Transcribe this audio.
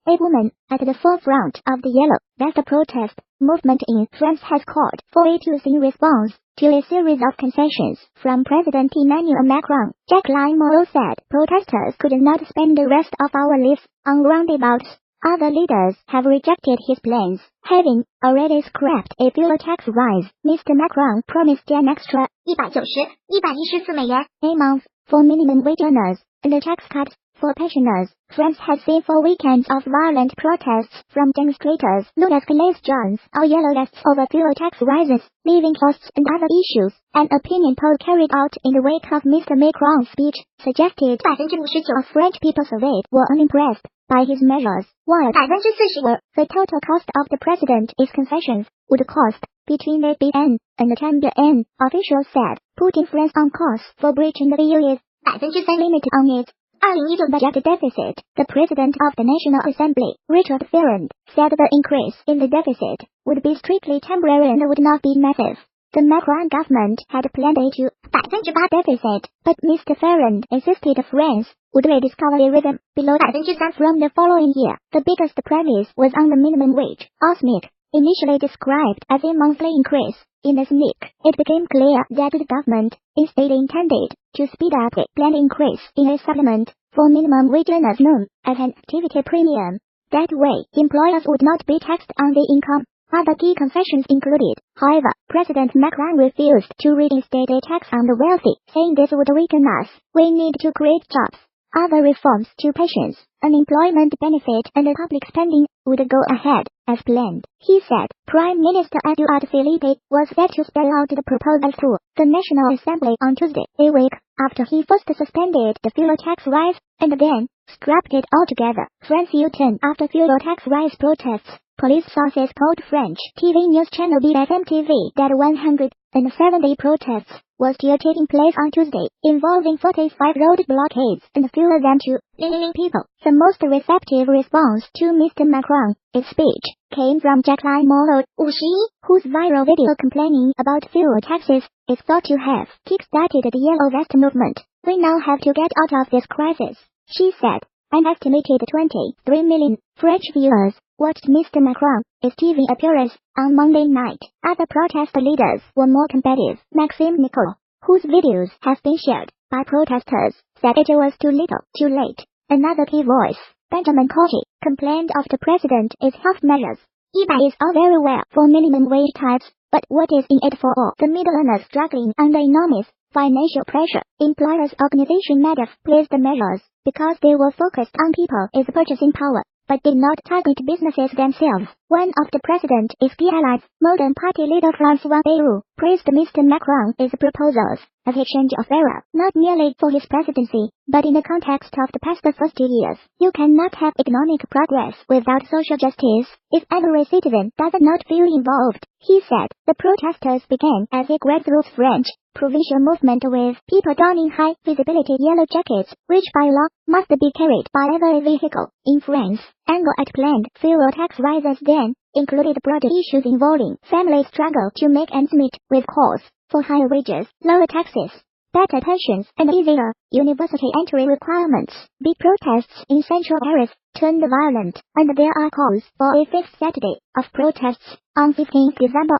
A woman at the forefront of the Yellow Vest protest movement in France has called for a choosing response to a series of concessions from President Emmanuel Macron. Jacqueline Moreau said protesters could not spend the rest of our lives on roundabouts. Other leaders have rejected his plans, having already scrapped a fuel tax rise. Mr. Macron promised an extra $114 a month for minimum wage earners and a tax cut for pensioners. France has seen 4 weekends of violent protests from demonstrators known as Gilets Jaunes or Yellow Vests over fuel tax rises, living costs and other issues. An opinion poll carried out in the wake of Mr. Macron's speech suggested 59% of French people surveyed were unimpressed by his measures, while 40% were. The total cost of the president is concessions would cost between 8 billion and 10 billion, officials said, putting France on course for breaching the EU's limit on its 2012 budget deficit. The President of the National Assembly, Richard Ferrand, said the increase in the deficit would be strictly temporary and would not be massive. The Macron government had planned a 2% deficit, but Mr. Ferrand insisted France would rediscover a rhythm below 3% from the following year. The biggest premise was on the minimum wage, OSMIC, initially described as a monthly increase. In the SMIC, it became clear that the government instead intended to speed up a planned increase in a supplement for minimum wage earners known as an activity premium. That way, employers would not be taxed on the income. Other key concessions included. However, President Macron refused to reinstate a tax on the wealthy, saying this would weaken us. We need to create jobs. Other reforms to pensions, unemployment benefit and public spending would go ahead as planned, he said. Prime Minister Edouard Philippe was set to spell out the proposal through the National Assembly on Tuesday, a week after he first suspended the fuel tax rise and then scrapped it altogether. France U-turn after fuel tax rise protests. Police sources told French TV news channel BFM TV that 170 protests were still taking place on Tuesday, involving 45 road blockades and fewer than 2 million people. The most receptive response to Mr. Macron's speech came from Jacqueline Moreau, whose viral video complaining about fuel taxes is thought to have kick-started the Yellow Vest movement. We now have to get out of this crisis, she said. An estimated 23 million French viewers watched Mr. Macron's TV appearance on Monday night. Other protest leaders were more combative. Maxime Nicole, whose videos have been shared by protesters, said it was too little, too late. Another key voice, Benjamin Cauchy, complained of the president's health measures. Is all very well for minimum wage types, but what is in it for all the middle earners struggling under enormous financial pressure? Employers' organization MEDEF praised the measures because they were focused on people's purchasing power, but did not target businesses themselves. One of the president's key allies, modern party leader François Bayrou, praised Mr. Macron's proposals as a change of era, not merely for his presidency, but in the context of the past 50 years. You cannot have economic progress without social justice if every citizen does not feel involved, he said. The protesters began as a grassroots French provincial movement with people donning high-visibility yellow jackets, which by law must be carried by every vehicle. In France, anger at planned fuel tax rises then included broader issues involving family struggle to make ends meet, with calls for higher wages, lower taxes, better pensions, and easier university entry requirements. Big protests in central Paris turned violent, and there are calls for a fifth Saturday of protests on 15 December.